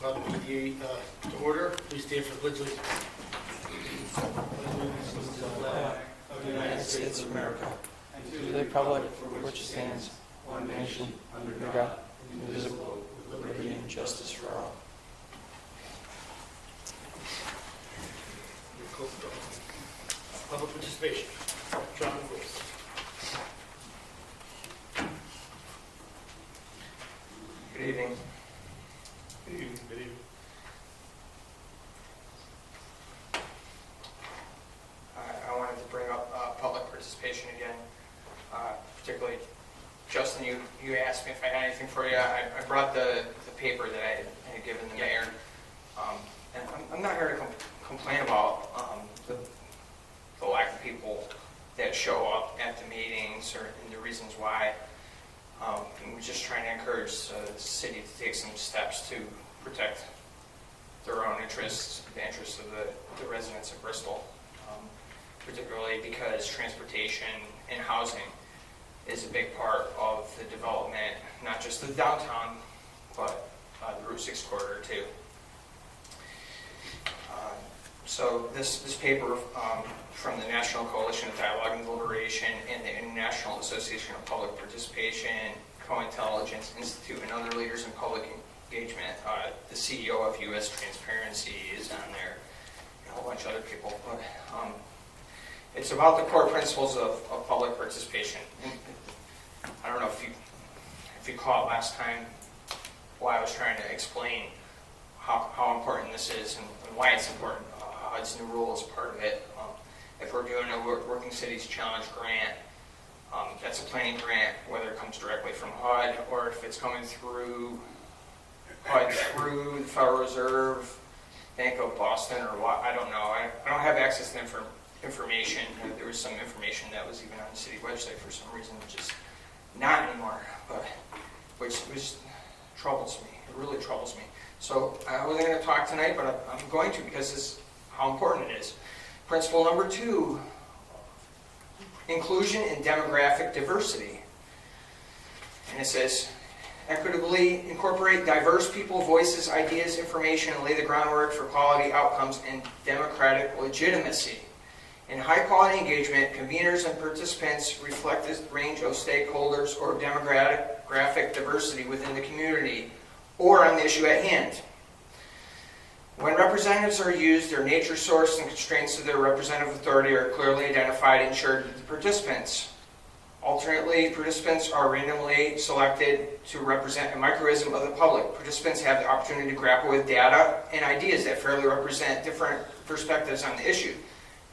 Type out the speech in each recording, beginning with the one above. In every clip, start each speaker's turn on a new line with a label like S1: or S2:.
S1: Call the meeting to order. Please stand for pledge allegiance.
S2: To the flag of the United States of America, and to the republic for which it stands, one nation, under God, indivisible, with liberty and justice for all.
S1: Public participation. John, please.
S3: Good evening.
S1: Good evening. Good evening.
S3: I wanted to bring up public participation again. Particularly, Justin, you asked me if I had anything for you. I brought the paper that I had given the mayor. And I'm not here to complain about the lack of people that show up at the meetings or and the reasons why. I'm just trying to encourage the city to take some steps to protect their own interests, the interests of the residents of Bristol, particularly because transportation and housing is a big part of the development, not just of downtown, but the Route 6 corridor too. So this paper from the National Coalition of Dialogue and Deliberation and the International Association of Public Participation, Co-Intelligence Institute, and other leaders in public engagement. The CEO of U.S. Transparency is on there, and a whole bunch of other people. But, it's about the core principles of public participation. And I don't know if you caught last time why I was trying to explain how important this is and why it's important. HUD's new rule is part of it. If we're doing a Working Cities Challenge grant, that's a planning grant, whether it comes directly from HUD or if it's coming through HUD through the Federal Reserve, Bank of Boston, or what, I don't know. I don't have access to information. There was some information that was even on the city website for some reason, which is not anymore, but which troubles me. It really troubles me. So I wasn't going to talk tonight, but I'm going to because this is how important it is. Principle number 2, inclusion and demographic diversity. And it says, equitably incorporate diverse people, voices, ideas, information, and lay the groundwork for quality outcomes and democratic legitimacy. In high-quality engagement, conveners and participants reflect the range of stakeholders or demographic diversity within the community or on the issue at hand. When representatives are used, their nature, source, and constraints of their representative authority are clearly identified and shared with the participants. Alternately, participants are randomly selected to represent a microism of the public. Participants have the opportunity to grapple with data and ideas that fairly represent different perspectives on the issue.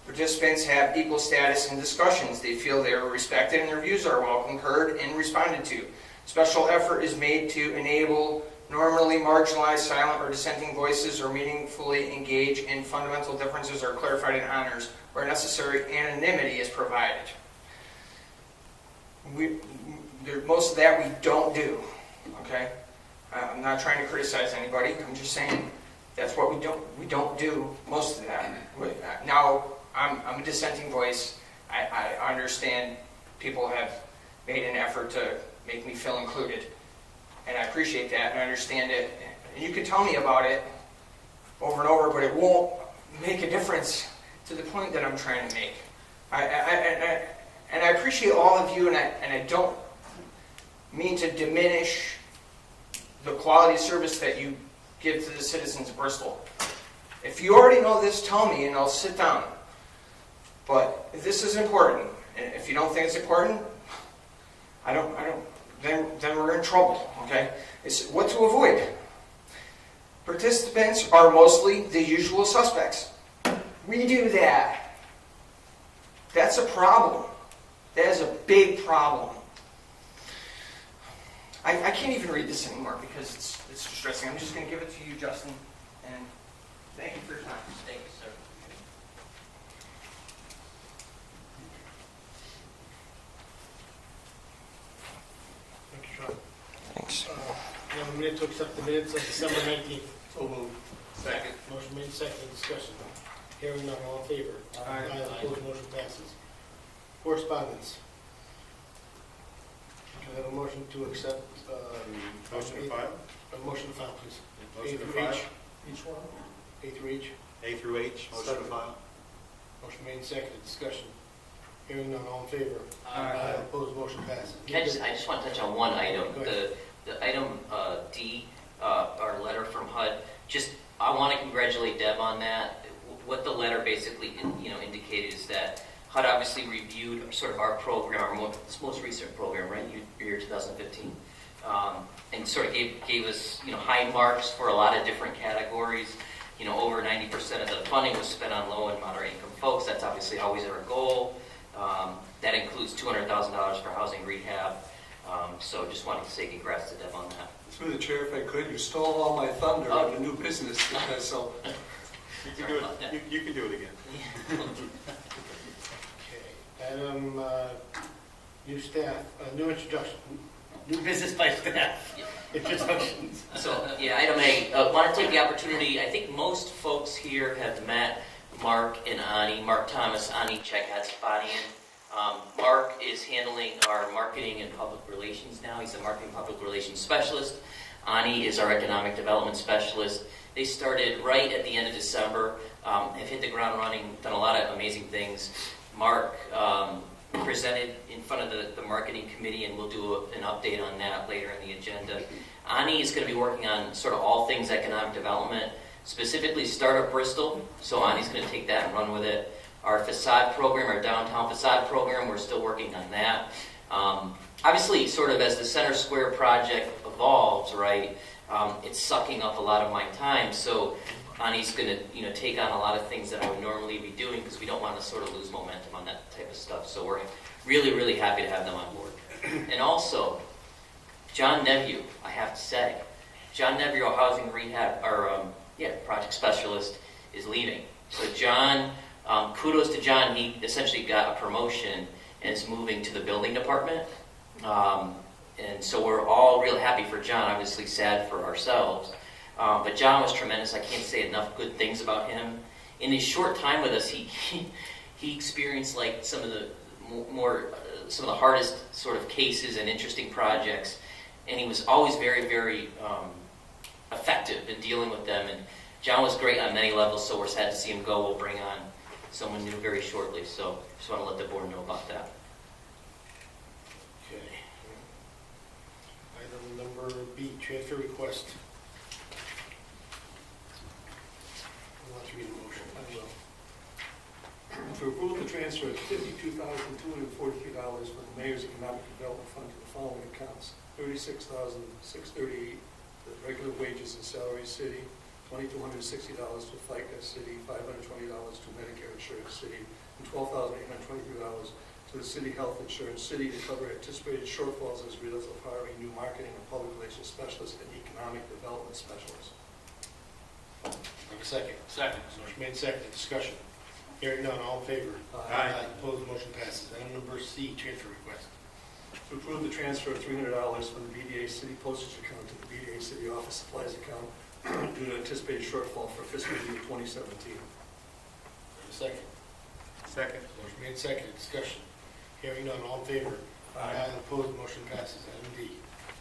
S3: Participants have equal status in discussions. They feel they are respected and their views are welcomed, heard, and responded to. Special effort is made to enable normally marginalized, silent, or dissenting voices or meaningfully engage in fundamental differences are clarified in honors. Where necessary, anonymity is provided. Most of that we don't do, okay? I'm not trying to criticize anybody. I'm just saying that's what we don't do most of that. Now, I'm a dissenting voice. I understand people have made an effort to make me feel included. And I appreciate that, and I understand it. And you can tell me about it over and over, but it won't make a difference to the point that I'm trying to make. And I appreciate all of you, and I don't mean to diminish the quality of service that you give to the citizens of Bristol. If you already know this, tell me, and I'll sit down. But if this is important, and if you don't think it's important, then we're in trouble, okay? It's what to avoid. Participants are mostly the usual suspects. We do that. That's a problem. That is a big problem. I can't even read this anymore because it's distressing. I'm just going to give it to you, Justin, and thank you for your time. Thank you, sir.
S1: Thank you, John.
S2: Thanks.
S1: We have a minute to accept the minutes of December 19th.
S3: So moved. Second.
S1: Motion made, second, discussion. Hearing none, all in favor?
S3: Aye.
S1: Opposed, motion passes. Correspondence. Can I have a motion to accept?
S4: Motion to file?
S1: A motion to file, please. A
S4: Motion to
S1: through
S4: file.
S1: H.
S5: Each one?
S1: A through H.
S4: A through H, motion to file.
S1: Motion made and seconded, discussion. Hearing none, all in favor?
S5: Aye.
S1: Opposed, motion passes.
S6: I just want to touch on one item.
S1: Go ahead.
S6: The item D, our letter from HUD, I want to congratulate Deb on that. What the letter basically, indicated is that HUD obviously reviewed sort of our program, this most recent program, right, year 2015, and sort of gave us, high marks for a lot of different categories. Over 90% of the funding was spent on low and moderate income folks. That's obviously always our goal. That includes $200,000 for housing rehab. So just wanted to say congrats to Deb on that.
S5: Through the chair, if I could, you stole all my thunder on the new business, so.
S4: You can do it, you can do it again.
S1: Okay, item, new staff, new introduction, new business by staff, introductions.
S6: So, item A, want to take the opportunity, I think most folks here have met Mark and Ani, Mark Thomas, Ani Chagatsapadian. Mark is handling our marketing and public relations now. He's the marketing public relations specialist. Ani is our economic development specialist. They started right at the end of December, have hit the ground running, done a lot of amazing things. Mark presented in front of the marketing committee, and we'll do an update on that later in the agenda. Ani is going to be working on sort of all things economic development, specifically Startup Bristol. So Ani's going to take that and run with it. Our facade program, our downtown facade program, we're still working on that. Obviously, sort of as the Center Square project evolves, right, it's sucking up a lot of my time. So Ani's going to, take on a lot of things that I would normally be doing because we don't want to sort of lose momentum on that type of stuff. So we're really, really happy to have them on board. And also, John Nevue, I have to say, John Nevue, our housing rehab, project specialist, is leaving. So John, kudos to John, he essentially got a promotion and is moving to the building department. And so we're all real happy for John, obviously sad for ourselves. But John was tremendous. I can't say enough good things about him. In his short time with us, he experienced like some of the hardest sort of cases and interesting projects, and he was always very, very effective in dealing with them. And John was great on many levels, so we're sad to see him go. We'll bring on someone new very shortly. So just want to let the board know about that.
S1: Okay. Item number B, transfer request. Why don't you read the motion? I will.
S5: To approve the transfer of $52,243 from the Mayor's Economic Development Fund to the following accounts: $36,638 for regular wages and salaries city, $2,260 to FICA city, $520 to Medicare insurance city, and $12,823 to the city health insurance city to cover anticipated shortfalls as a result of hiring new marketing and public relations specialists and economic development specialists.
S1: Have a second.
S4: Second.
S1: Motion made, seconded, discussion. Hearing none, all in favor?
S4: Aye.
S1: Opposed, motion passes. Item number C, transfer request.
S5: To approve the transfer of $300 from the BDA City postage account to the BDA City office supplies account due to anticipated shortfall for fiscal year 2017.
S1: Have a second.
S4: Second.
S1: Motion made, seconded, discussion. Hearing none, all in favor? Opposed, motion passes. Item D.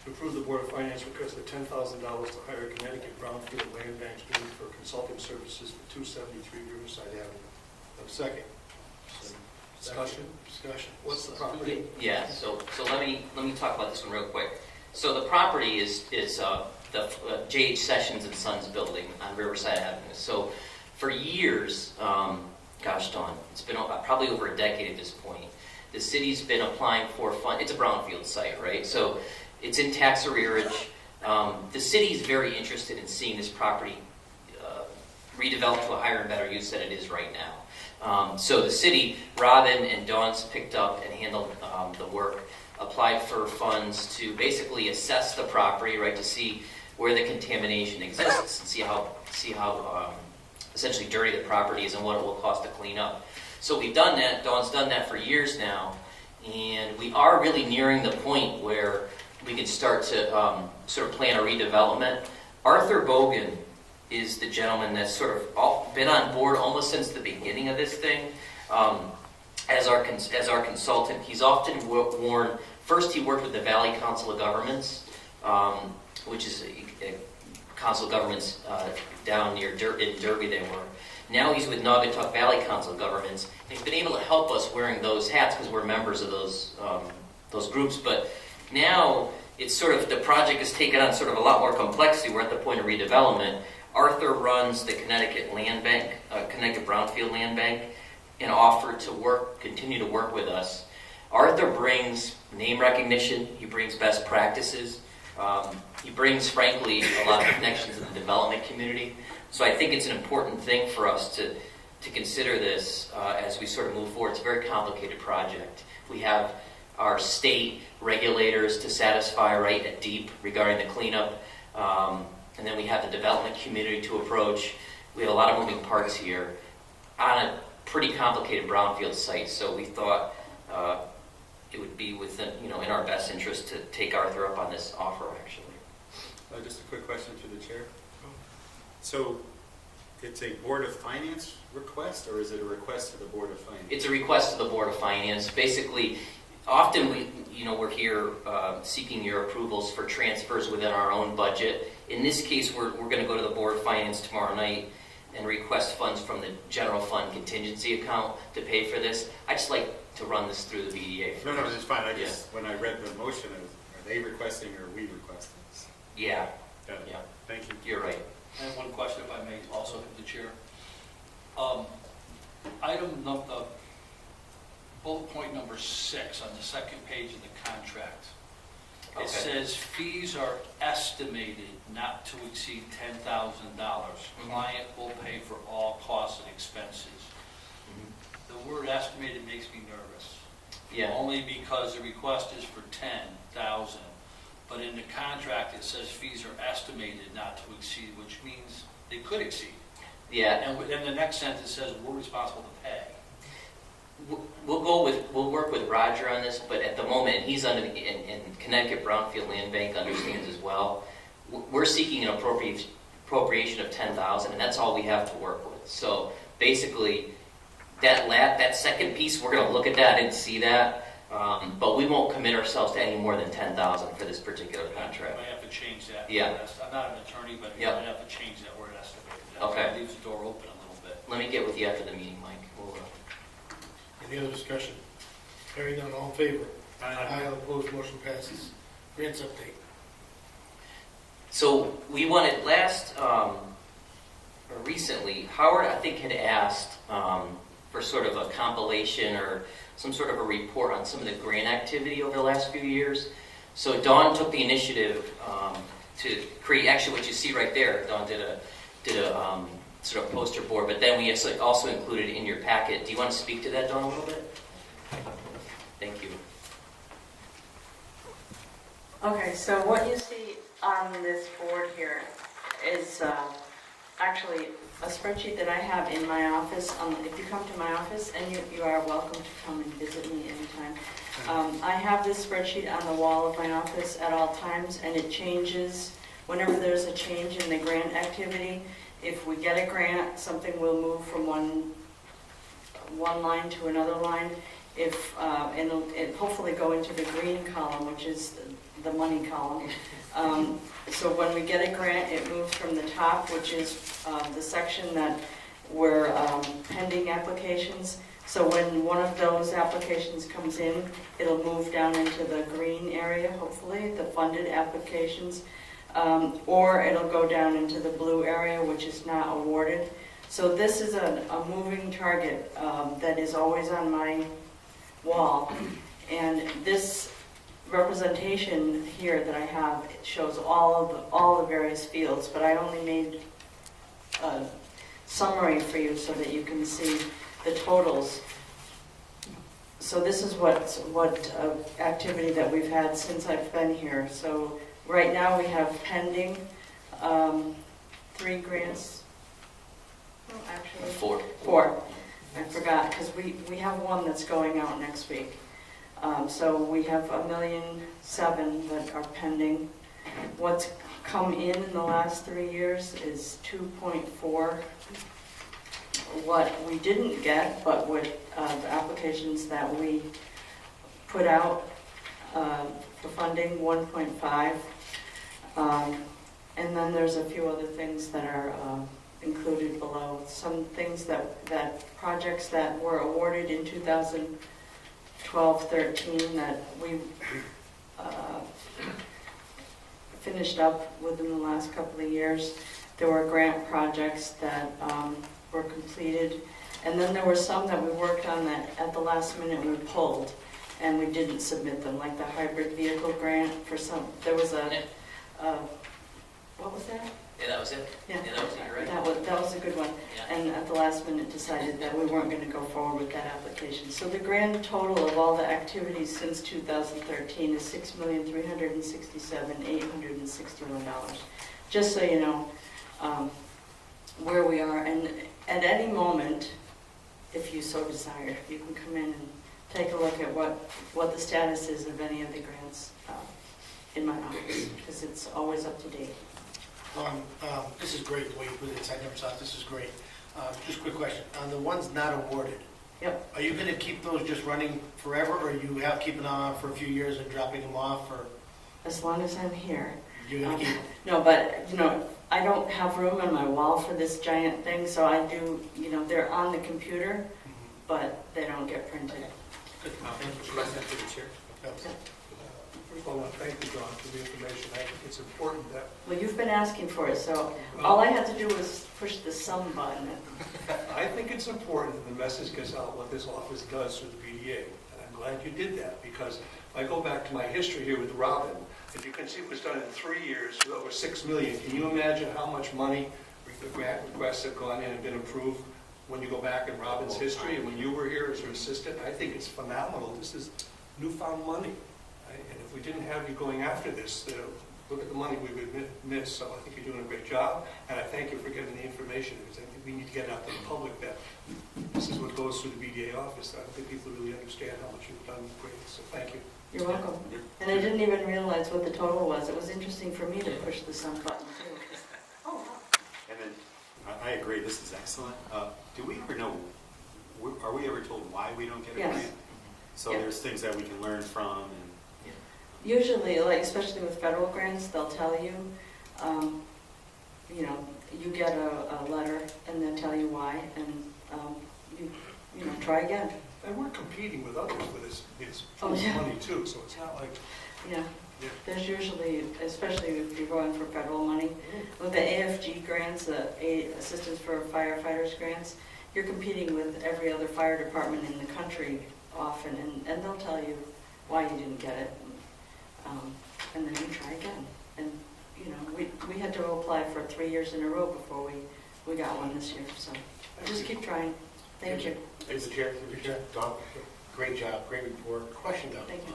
S5: To approve the Board of Finance request of $10,000 to hire Connecticut Brownfield Land Banks Inc. for consulting services for 273 Riverside Avenue.
S1: Have a second.
S5: Discussion?
S1: Discussion.
S5: What's the property?
S6: Yeah. So let me talk about this one real quick. So the property is the J.H. Sessions and Sons building on Riverside Avenue. So for years, gosh darn, it's been probably over a decade at this point. The city's been applying for fund. It's a brownfield site, right? So it's in tax arrearage. The city's very interested in seeing this property redeveloped to a higher and better use than it is right now. So the city, Robin and Dawn's picked up and handled the work, applied for funds to basically assess the property, right, to see where the contamination exists and see how essentially dirty the property is and what it will cost to clean up. So we've done that. Dawn's done that for years now, and we are really nearing the point where we can start to sort of plan a redevelopment. Arthur Bogan is the gentleman that's sort of been on board almost since the beginning of this thing. As our consultant, he's often first he worked with the Valley Council of Governments, which is a council of governments down near in Derby they were. Now he's with Naugatuck Valley Council of Governments. And he's been able to help us wearing those hats because we're members of those groups. But now it's sort of, the project has taken on sort of a lot more complexity. We're at the point of redevelopment. Arthur runs the Connecticut Land Bank, Connecticut Brownfield Land Bank, and offered to continue to work with us. Arthur brings name recognition. He brings best practices. He brings, frankly, a lot of connections in the development community. So I think it's an important thing for us to consider this as we sort of move forward. It's a very complicated project. We have our state regulators to satisfy right at deep regarding the cleanup. And then we have the development community to approach. We have a lot of moving parts here on a pretty complicated brownfield site. So we thought it would be within, in our best interest to take Arthur up on this offer, actually.
S4: Just a quick question to the chair. So it's a Board of Finance request, or is it a request to the Board of Finance?
S6: It's a request to the Board of Finance. Basically, often we're here seeking your approvals for transfers within our own budget. In this case, we're going to go to the Board of Finance tomorrow night and request funds from the general fund contingency account to pay for this. I just like to run this through the BDA first.
S4: No, it's fine. I just, when I read the motion, are they requesting or are we requesting this?
S6: Yeah.
S4: Got it.
S6: Yeah.
S4: Thank you.
S6: You're right.
S7: I have one question, if I may, also to the chair. Bullet point number 6 on the second page of the contract.
S6: Okay.
S7: It says fees are estimated not to exceed $10,000. Client will pay for all costs and expenses. The word estimated makes me nervous.
S6: Yeah.
S7: Only because the request is for $10,000. But in the contract, it says fees are estimated not to exceed, which means they could exceed.
S6: Yeah.
S7: And then the next sentence says we're responsible to pay.
S6: We'll work with Roger on this, but at the moment, and he's under and Connecticut Brownfield Land Bank understands as well. We're seeking an appropriation of $10,000, and that's all we have to work with. So basically, that second piece, we're going to look at that and see that. But we won't commit ourselves to any more than $10,000 for this particular contract.
S7: I have to change that.
S6: Yeah.
S7: I'm not an attorney, but
S6: Yep.
S7: I have to change that word estimated.
S6: Okay.
S7: That leaves the door open a little bit.
S6: Let me get with you after the meeting, Mike.
S1: Any other discussion? Hearing none, all in favor? Aye. All opposed, motion passes. Grants update.
S6: So we wanted recently, Howard, I think, had asked for sort of a compilation or some sort of a report on some of the grant activity over the last few years. So Dawn took the initiative to create, actually what you see right there, Dawn did a sort of poster board, but then we also included in your packet. Do you want to speak to that, Dawn, a little bit? Thank you.
S8: Okay, so what you see on this board here is actually a spreadsheet that I have in my office. If you come to my office, and you are welcome to come and visit me anytime. I have this spreadsheet on the wall of my office at all times, and it changes whenever there's a change in the grant activity. If we get a grant, something will move from one line to another line. And it'll hopefully go into the green column, which is the money column. So when we get a grant, it moves from the top, which is the section that we're pending applications. So when one of those applications comes in, it'll move down into the green area, hopefully, the funded applications. Or it'll go down into the blue area, which is not awarded. So this is a moving target that is always on my wall. And this representation here that I have, it shows all the various fields, but I only made a summary for you so that you can see the totals. So this is what activity that we've had since I've been here. So right now we have pending 3 grants. Oh, actually, 4. I forgot, because we have one that's going out next week. So we have $1.7 million that are pending. What's come in the last 3 years is 2.4. What we didn't get, but with the applications that we put out for funding, 1.5. And then there's a few other things that are included below. Some things that projects that were awarded in 2012-13 that we finished up within the last couple of years. There were grant projects that were completed. And then there were some that we worked on that at the last minute we pulled and we didn't submit them, like the hybrid vehicle grant for some, there was what was that?
S6: Yeah, that was it.
S8: Yeah.
S6: Yeah, that was it, you're right.
S8: That was a good one.
S6: Yeah.
S8: And at the last minute decided that we weren't going to go forward with that application. So the grand total of all the activities since 2013 is $6,367,861. Just so you know where we are. And at any moment, if you so desire, you can come in and take a look at what the status is of any of the grants in my office, because it's always up to date.
S1: This is great, the way you put it, I never saw it, this is great. Just a quick question, on the ones not awarded,
S8: Yep.
S1: are you going to keep those just running forever, or you have keeping them on for a few years and dropping them off, or
S8: As long as I'm here.
S1: you're going to keep them?
S8: No, but, I don't have room on my wall for this giant thing, so I do, they're on the computer, but they don't get printed.
S1: Good, thank you.
S4: Question to the chair.
S5: First of all, I want to thank you, John, for the information. I think it's important that
S8: Well, you've been asking for it, so all I had to do was push the sum button.
S5: I think it's important that the message gets out what this office does for the BDA. And I'm glad you did that, because if I go back to my history here with Robin, as you can see, it was done in 3 years with over $6 million. Can you imagine how much money the grant requests have gone in and been approved when you go back in Robin's history and when you were here as her assistant? I think it's phenomenal. This is newfound money. And if we didn't have you going after this, look at the money we would miss. So I think you're doing a great job, and I thank you for getting the information, because I think we need to get out to the public that this is what goes through the BDA office. I don't think people really understand how much you've done great, so thank you.
S8: You're welcome. And I didn't even realize what the total was. It was interesting for me to push the sum button, too. 'Cause, oh, wow.
S4: And then, I agree, this is excellent. Do we ever know, are we ever told why we don't get a
S8: Yes.
S4: grant? So
S8: Yeah.
S4: there's things that we can learn from, and
S8: Usually, especially with federal grants, they'll tell you, you get a letter and they'll tell you why, and try again.
S5: And we're competing with others for this
S8: Oh, yeah.
S5: money too, so it's not like,
S8: Yeah.
S5: Yeah.
S8: There's usually, especially if you're going for federal money, with the AFG grants, the Assistance for Firefighters grants, you're competing with every other fire department in the country often, and they'll tell you why you didn't get it. And then you try again. And, we had to apply for 3 years in a row before we got one this year, so just keep trying. Thank you.
S9: Mr. Chair, Don, great job, great report. Question though.
S8: Thank you.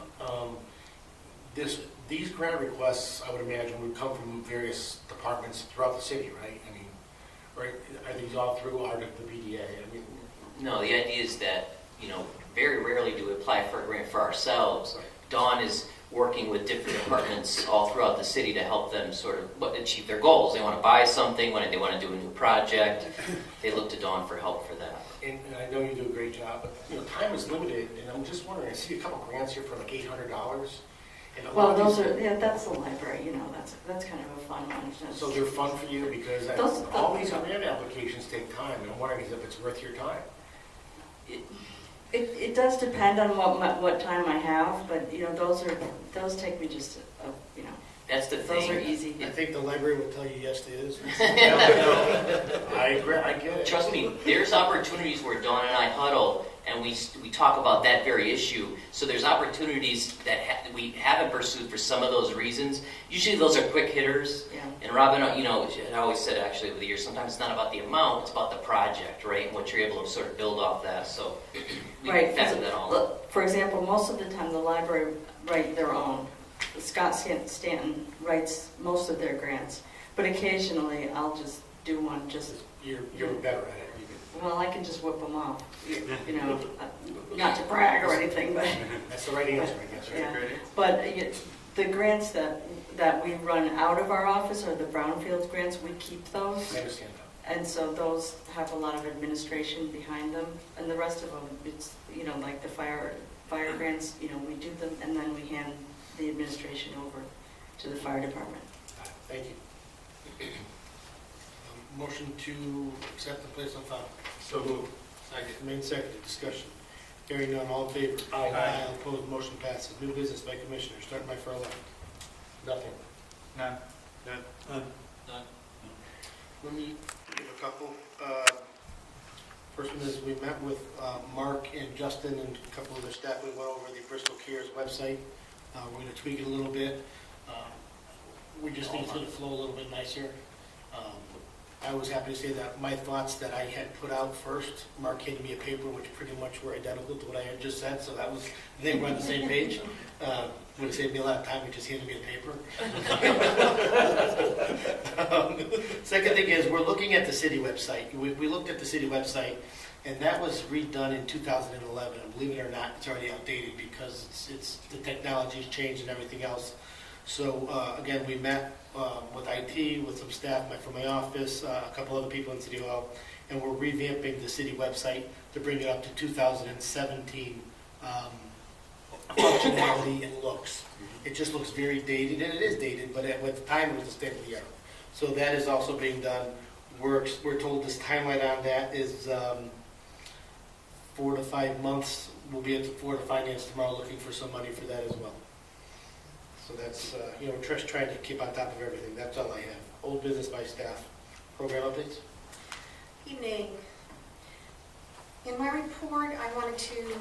S9: These grant requests, I would imagine, would come from various departments throughout the city, right? I mean, or are these all through our the BDA? I mean,
S6: No, the idea is that, very rarely do we apply for a grant for ourselves. Dawn is working with different departments all throughout the city to help them sort of achieve their goals. They want to buy something, when they want to do a new project, they look to Dawn for help for that.
S9: and I know you do a great job, but time is limited, and I'm just wondering. I see a couple grants here for like $800. And a lot
S8: Well,
S9: of
S8: those
S9: these-
S8: are, that's the library, that's kind of a fun one. That's-
S9: So they're fun for you because all these grant applications take time, and I'm wondering if it's worth your time.
S8: It does depend on what time I have, but, those take me just,
S6: That's the
S8: those are
S6: thing.
S8: easy.
S1: I think the library would tell you yes, it is.
S9: I agree, I get it.
S6: Trust me, there's opportunities where Dawn and I huddle and we talk about that very issue. So there's opportunities that we haven't pursued for some of those reasons. Usually those are quick hitters.
S8: Yeah.
S6: And Robin, I always said actually over the years, sometimes it's not about the amount, it's about the project, right? And what you're able to sort of build off that. So we
S8: Right.
S6: can factor that all in.
S8: Look, for example, most of the time the library write their own. Scott Stanton writes most of their grants, but occasionally I'll just do one
S9: You're better at it.
S8: well, I can just whip them off, not to brag or anything, but,
S9: That's the right answer, I guess, right?
S8: yeah. But the grants that we run out of our office are the brownfields grants, we keep those.
S9: I understand that.
S8: And so those have a lot of administration behind them, and the rest of them, it's, like the fire grants, we do them, and then we hand the administration over to the fire department.
S9: Thank you.
S1: Motion to accept and place on file.
S4: So moved.
S1: Second. Made seconded, discussion. Hearing none, all in favor?
S9: Aye.
S1: Opposed, motion passes. New business by commissioner, starting by Furlong.
S9: Nothing.
S4: None.
S1: Let me give a couple. First one is we met with Mark and Justin and a couple of their staff. We went over the Bristol Cares website. We're going to tweak it a little bit. We just think it's going to flow a little bit nicer. I was happy to say that my thoughts that I had put out first, Mark handed me a paper which pretty much were identical to what I had just said, so that was, I think we're on the same page. Would have saved me a lot of time, he just handed me a paper. Second thing is, we're looking at the city website. We looked at the city website, and that was redone in 2011. And believe it or not, it's already outdated because it's the technology's changed and everything else. So again, we met with IT, with some staff from my office, a couple other people in City Hall, and we're revamping the city website to bring it up to 2017 functionality and looks. It just looks very dated, and it is dated, but at the time it was the state of the art. So that is also being done. We're told this timeline on that is 4 to 5 months. We'll be at the Board of Finance tomorrow looking for some money for that as well. So that's, just trying to keep on top of everything. That's all I have. Old business by staff. Program updates?
S10: Evening. In my report, I wanted to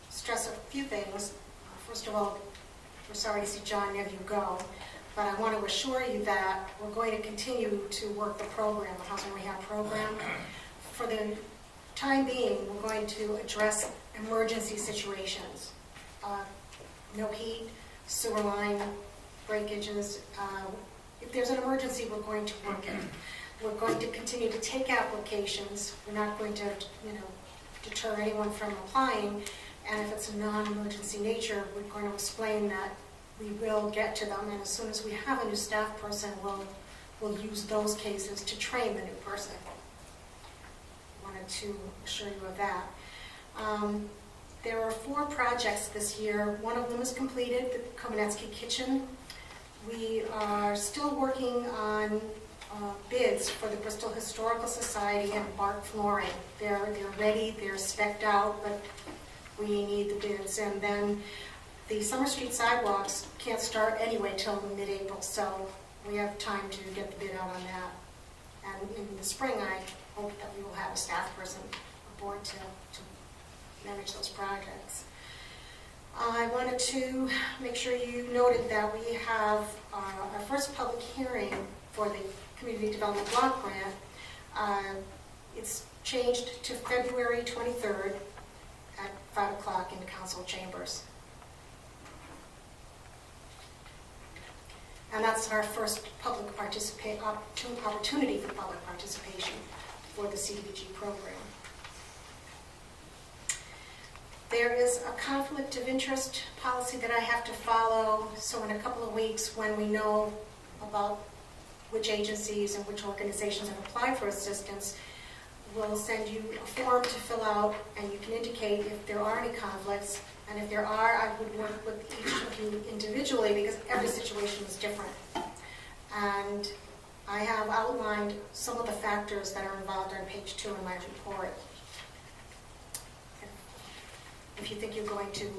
S10: stress a few things. First of all, we're sorry to see John Neville go, but I want to assure you that we're going to continue to work the program, the Housing Rehab Program. For the time being, we're going to address emergency situations. No heat, sewer line breakages. If there's an emergency, we're going to work it. We're going to continue to take applications. We're not going to, deter anyone from applying. And if it's a non-emergency nature, we're going to explain that we will get to them. And as soon as we have a new staff person, we'll use those cases to train the new person. Wanted to assure you of that. There are 4 projects this year. One of them is completed, the Komenetsky Kitchen. We are still working on bids for the Bristol Historical Society and bark flooring. They're ready, they're spec'd out, but we need the bids. And then the Summer Street sidewalks can't start anyway till mid-April, so we have time to get the bid out on that. And in the spring, I hope that we will have a staff person aboard to manage those projects. I wanted to make sure you noted that we have our first public hearing for the Community Development Block Grant. It's changed to February 23rd at 5 o'clock in the council chambers. And that's our first public opportunity for public participation for the CDBG program. There is a conflict of interest policy that I have to follow, so in a couple of weeks when we know about which agencies and which organizations have applied for assistance, we'll send you a form to fill out, and you can indicate if there are any conflicts, and if there are, I would work with each of you individually because every situation is different. And I have outlined some of the factors that are involved on page 2 in my report. If you think you're going to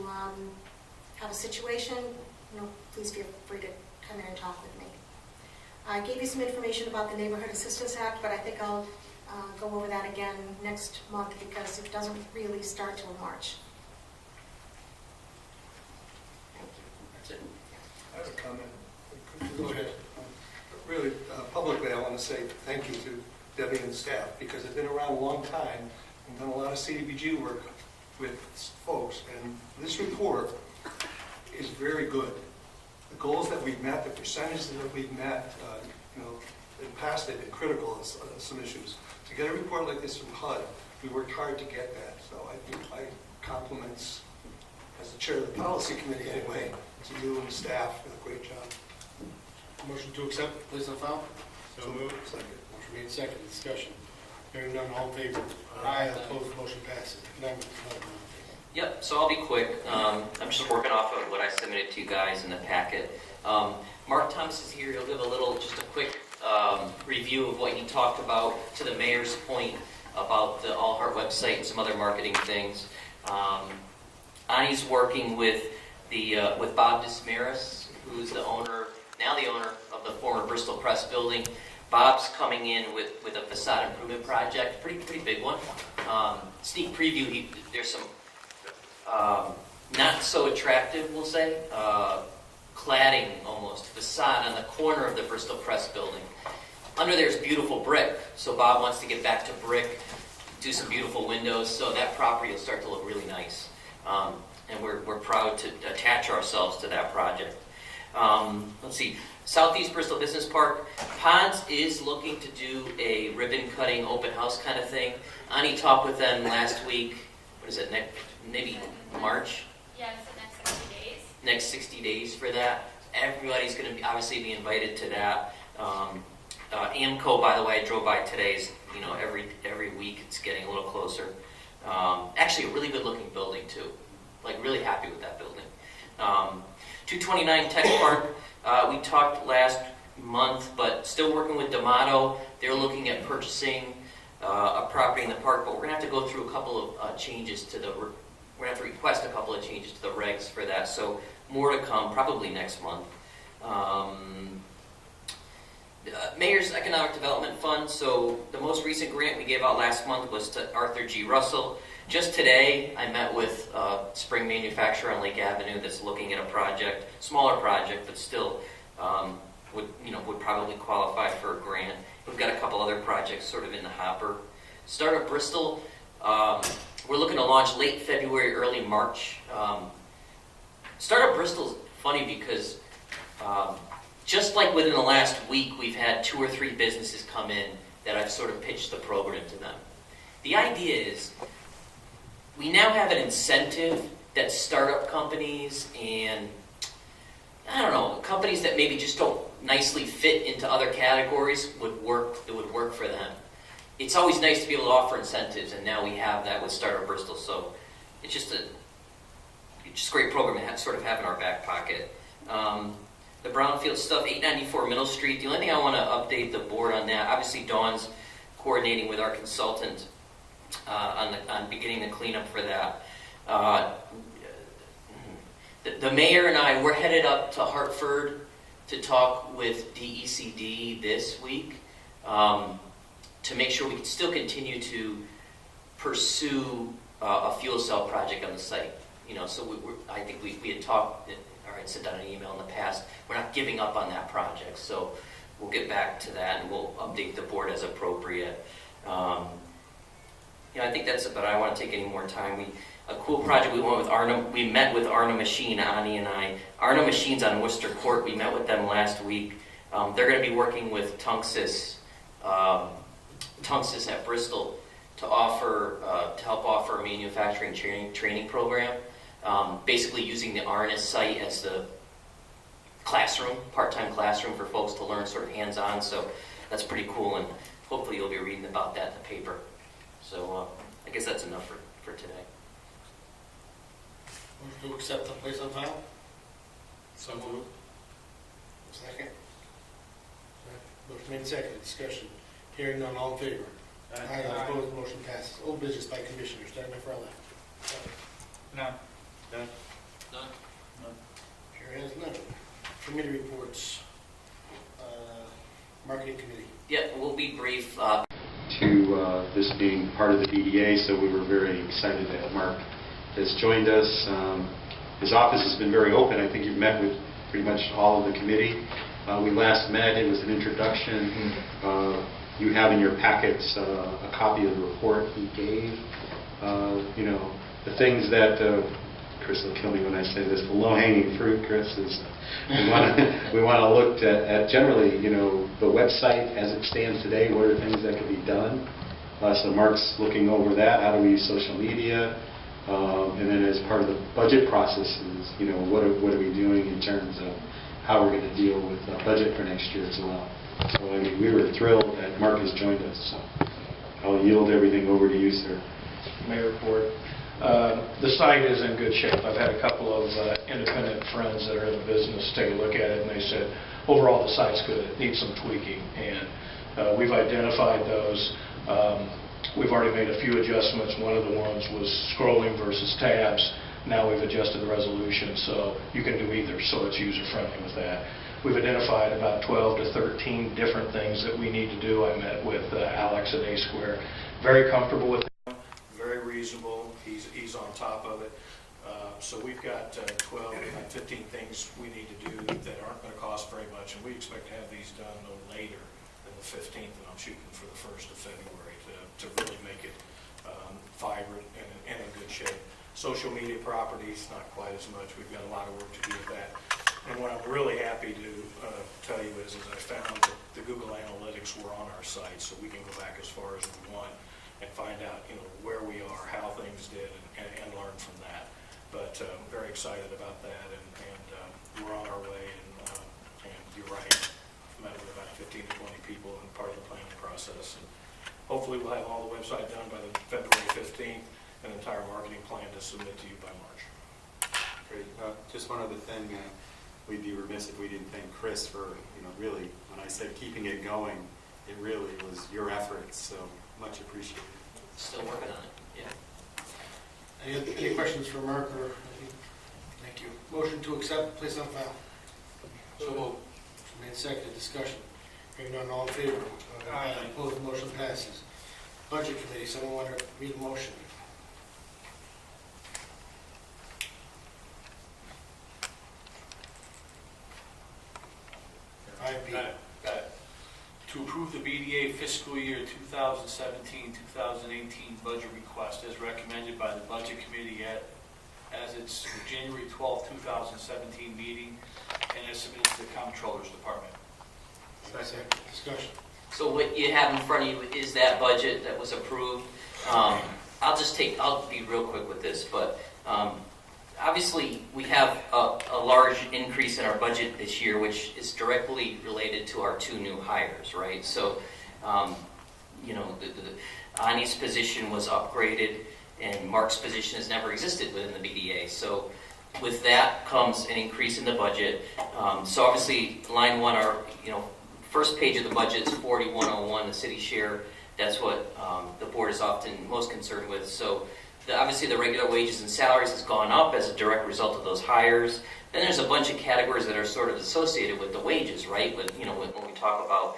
S10: have a situation, please feel free to come in and talk with me. I gave you some information about the Neighborhood Assistance Act, but I think I'll go over that again next month because it doesn't really start till March. Thank you.
S1: That's it.
S5: I have a comment.
S1: Go ahead.
S5: Really, publicly, I want to say thank you to Debbie and staff because they've been around a long time and done a lot of CDBG work with folks, and this report is very good. The goals that we've met, the percentages that we've met, in the past they've been critical of some issues. To get a report like this from HUD, we worked hard to get that. So I compliments, as the chair of the policy committee anyway, to you and the staff for a great job.
S1: Motion to accept, place on file?
S4: So moved.
S1: Second. Motion made second, discussion. Hearing none, all in favor? Aye. Opposed, motion passes.
S6: Yep, so I'll be quick. I'm just working off of what I submitted to you guys in the packet. Mark Thomas is here. He'll give just a quick review of what he talked about, to the mayor's point about the All Heart website and some other marketing things. Ani's working with Bob Dismaris, who's the owner of the former Bristol Press building. Bob's coming in with a facade improvement project, pretty big one. Sneak preview, there's some not so attractive, we'll say, cladding almost, facade on the corner of the Bristol Press building. Under there's beautiful brick, so Bob wants to get back to brick, do some beautiful windows, so that property will start to look really nice. And we're proud to attach ourselves to that project. Let's see, Southeast Bristol Business Park. Ponds is looking to do a ribbon cutting open house kind of thing. Ani talked with them last week. What is it, maybe March?
S11: Yeah, it's the next 60 days.
S6: Next 60 days for that. Everybody's going to obviously be invited to that. AMCO, by the way, I drove by today's, every week it's getting a little closer. Actually, a really good looking building too. Like really happy with that building. 229 Tech Park, we talked last month, but still working with D'Amato. They're looking at purchasing a property in the park, but we're going to have to go through a couple of changes to we're going to have to request a couple of changes to the regs for that. So more to come, probably next month. Mayor's Economic Development Fund. So the most recent grant we gave out last month was to Arthur G. Russell. Just today, I met with Spring Manufacturer on Lake Avenue that's looking at a project, smaller project, but still would probably qualify for a grant. We've got a couple other projects sort of in the hopper. Startup Bristol, we're looking to launch late February, early March. Startup Bristol's funny because just like within the last week, we've had 2 or 3 businesses come in that I've sort of pitched the program to them. The idea is, we now have an incentive that startup companies and, companies that maybe just don't nicely fit into other categories would work for them. It's always nice to be able to offer incentives, and now we have that with Startup Bristol, so it's just a great program to sort of have in our back pocket. The Brownfield stuff, 894 Middle Street, the only thing I want to update the board on that, obviously Dawn's coordinating with our consultant on beginning the cleanup for that. The mayor and I, we're headed up to Hartford to talk with DECD this week to make sure we can still continue to pursue a fuel cell project on the site. So I think we had talked, or had sent out an email in the past. We're not giving up on that project, so we'll get back to that and we'll update the board as appropriate. I think that's it, but I don't want to take any more time. A cool project we went with Arna. We met with Arna Machine, Ani and I. Arna Machine's on Worcester Court. We met with them last week. They're going to be working with Tunxis at Bristol to help offer a manufacturing training program. Basically using the Arna site as the classroom, part-time classroom for folks to learn sort of hands-on. So that's pretty cool, and hopefully you'll be reading about that in the paper. So I guess that's enough for today.
S1: Motion to accept the place on file?
S4: So moved.
S1: Second? Motion made second, discussion. Hearing none, all in favor? Aye. Opposed, motion passes. Old business by commissioners, starting by Farrell.
S2: No.
S4: Done.
S1: Chair has none. Committee reports. Marketing committee.
S6: Yeah, we'll be brief.
S4: To this being part of the BDA, so we were very excited that Mark has joined us. His office has been very open. I think you've met with pretty much all of the committee. We last met, it was an introduction. You have in your packets a copy of the report he gave. The things that, Chris will kill me when I say this, the low-hanging fruit, Chris, is we want to look at generally, the website as it stands today, what are things that could be done. So Mark's looking over that, how do we use social media, and then as part of the budget processes, what are we doing in terms of how we're going to deal with the budget for next year as well. So we were thrilled that Mark has joined us, so I'll yield everything over to you, sir.
S12: Mayor report. The site is in good shape. I've had a couple of independent friends that are in the business take a look at it, and they said, overall the site's good. It needs some tweaking, and we've identified those. We've already made a few adjustments. One of the ones was scrolling versus tabs. Now we've adjusted the resolution, so you can do either, so it's user-friendly with that. We've identified about 12 to 13 different things that we need to do. I met with Alex at A Square. Very comfortable with him, very reasonable. He's on top of it. So we've got 12, 15 things we need to do that aren't going to cost very much, and we expect to have these done no later than the 15th, and I'm shooting for the 1st of February to really make it vibrant and in good shape. Social media properties, not quite as much. We've got a lot of work to do with that. And what I'm really happy to tell you is I found that the Google Analytics were on our site, so we can go back as far as we want and find out, where we are, how things did, and learn from that. But very excited about that, and we're on our way. And you're right, I met with about 15 to 20 people in part of the planning process. And hopefully we'll have all the website done by the February 15th, an entire marketing plan to submit to you by March.
S13: Great. Just one other thing. We'd be remiss if we didn't thank Chris for, really, when I said keeping it going, it really was your efforts, so much appreciated.
S6: Still working on it, yeah.
S1: Any questions for Mark? Thank you. Motion to accept, place on file.
S5: So moved.
S1: Made second, discussion. Hearing none, all in favor? Aye. Opposed, motion passes. Budget Committee, someone want to read a motion?
S7: Got it. To approve the BDA fiscal year 2017-2018 budget request as recommended by the Budget Committee as its January 12, 2017 meeting and as submitted to the Comptroller's Department.
S1: Second, discussion.
S6: So what you have in front of you is that budget that was approved. I'll be real quick with this, but obviously we have a large increase in our budget this year, which is directly related to our 2 new hires, right? So, Ani's position was upgraded and Mark's position has never existed within the BDA. So with that comes an increase in the budget. So obviously line 1, our, first page of the budget is 4101, the city share. That's what the board is often most concerned with. So obviously the regular wages and salaries has gone up as a direct result of those hires. Then there's a bunch of categories that are sort of associated with the wages, right? When we talk about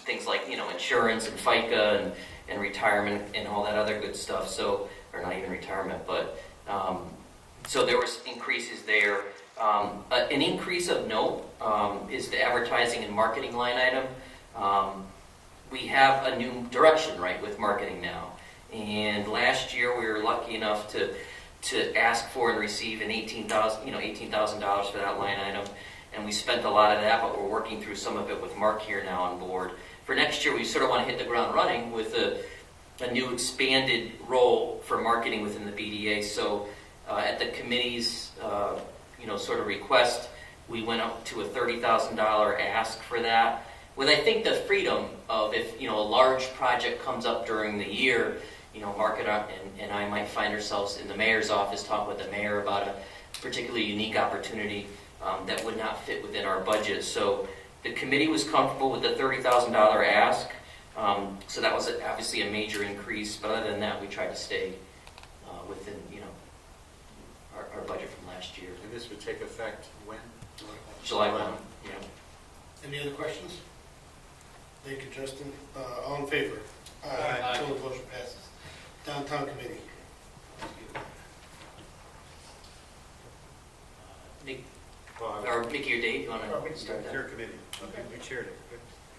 S6: things like, insurance and FICA and retirement and all that other good stuff. So, or not even retirement, but so there was increases there. An increase of note is the advertising and marketing line item. We have a new direction, right, with marketing now. And last year we were lucky enough to ask for and receive an $18,000 for that line item, and we spent a lot of that, but we're working through some of it with Mark here now on board. For next year, we sort of want to hit the ground running with a new expanded role for marketing within the BDA. So at the committee's sort of request, we went up to a $30,000 ask for that, with I think the freedom of if a large project comes up during the year. Mark and I might find ourselves in the mayor's office talking with the mayor about a particularly unique opportunity that would not fit within our budget. So the committee was comfortable with the $30,000 ask. So that was obviously a major increase. But other than that, we tried to stay within our budget from last year.
S13: And this would take effect when?
S6: July 1. Yeah.
S1: Any other questions? Thank you, Justin. All in favor?
S7: Aye.
S1: Opposed, motion passes. Downtown Committee.
S6: Nick,
S13: Well,
S6: or Mickey or Dave, you want to start that?
S13: your committee. We chaired it.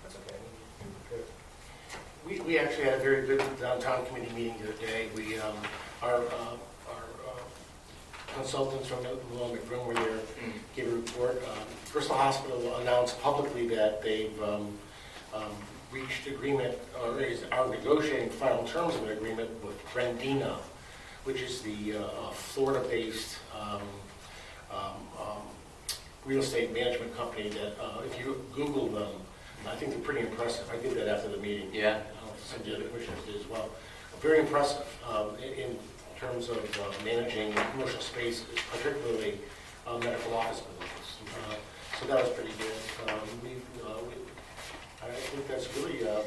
S13: That's okay.
S9: We actually had a very good downtown committee meeting today. Our consultants from Malone McBroom were there, gave a report. Bristol Hospital announced publicly that they've reached agreement, or are negotiating final terms of an agreement with Rendina, which is the Florida-based real estate management company that, if you Google them, I think they're pretty impressive. I did that after the meeting.
S6: Yeah.
S9: Some of the other commissioners did as well. Very impressive in terms of managing commercial spaces, particularly medical office buildings. So that was pretty good. I think that's really,
S6: Yeah,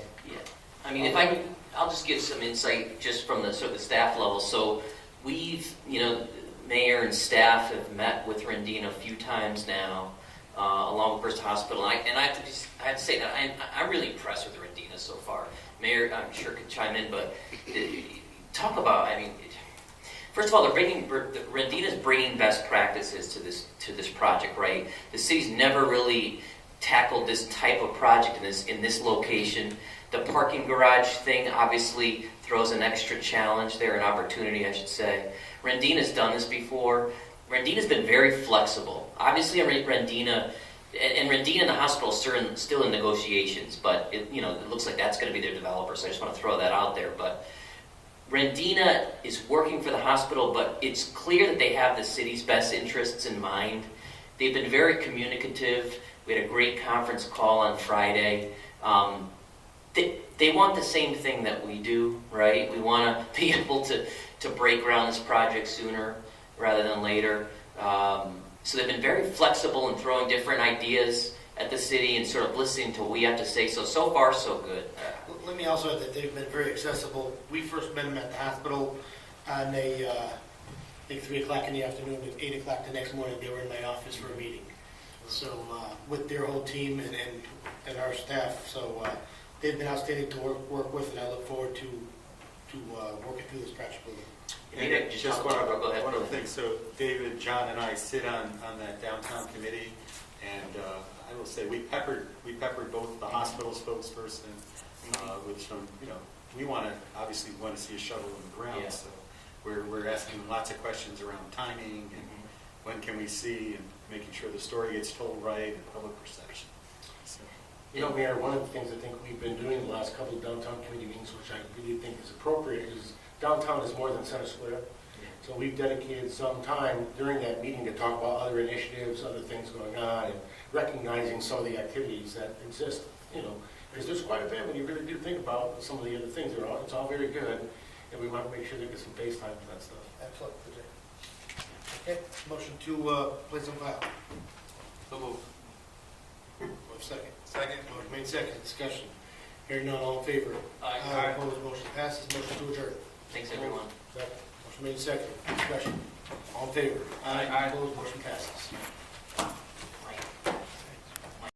S6: I mean, if I could, I'll just give some insight just from the sort of the staff level. So we've, mayor and staff have met with Rendina a few times now, along with Bristol Hospital. And I have to say that I'm really impressed with Rendina so far. Mayor, I'm sure could chime in, but talk about, first of all, Rendina's bringing best practices to this project, right? The city's never really tackled this type of project in this location. The parking garage thing obviously throws an extra challenge there, an opportunity, I should say. Rendina's done this before. Rendina's been very flexible. Obviously, Rendina and the hospital are still in negotiations, but it looks like that's going to be their developer, so I just want to throw that out there. But Rendina is working for the hospital, but it's clear that they have the city's best interests in mind. They've been very communicative. We had a great conference call on Friday. They want the same thing that we do, right? We want to be able to break ground this project sooner rather than later. So they've been very flexible in throwing different ideas at the city and sort of listening to what we have to say. So far, so good.
S1: Let me also add that they've been very accessible. We first met them at the hospital on I think 3 o'clock in the afternoon, at 8 o'clock the next morning, they were in my office for a meeting. So with their whole team and our staff, so they've been outstanding to work with, and I look forward to working through this project with them.
S13: And just one other thing, so David, John, and I sit on that downtown committee, and I will say we peppered both the hospital spokesperson with some, we obviously want to see a shovel in the ground,
S6: Yeah.
S13: so we're asking lots of questions around timing and when can we see, and making sure the story gets told right and public perception. So.
S9: Mayor, one of the things I think we've been doing the last couple of downtown committee meetings, which I really think is appropriate, is downtown is more than Center Square. So we've dedicated some time during that meeting to talk about other initiatives, other things going on, and recognizing some of the activities that exist, because there's quite a bit when you really do think about some of the other things. It's all very good, and we want to make sure they get some face time for that stuff.
S1: Excellent. Okay, motion to place on file.
S7: So moved.
S1: Second. Second. Motion made second. Discussion. Hearing none, all in favor?
S7: Aye.
S1: Opposed, motion passes. Motion to adjourn.
S6: Thanks, everyone.
S1: Second. Motion made second. Discussion. All in favor?
S7: Aye.
S1: Opposed, motion passes.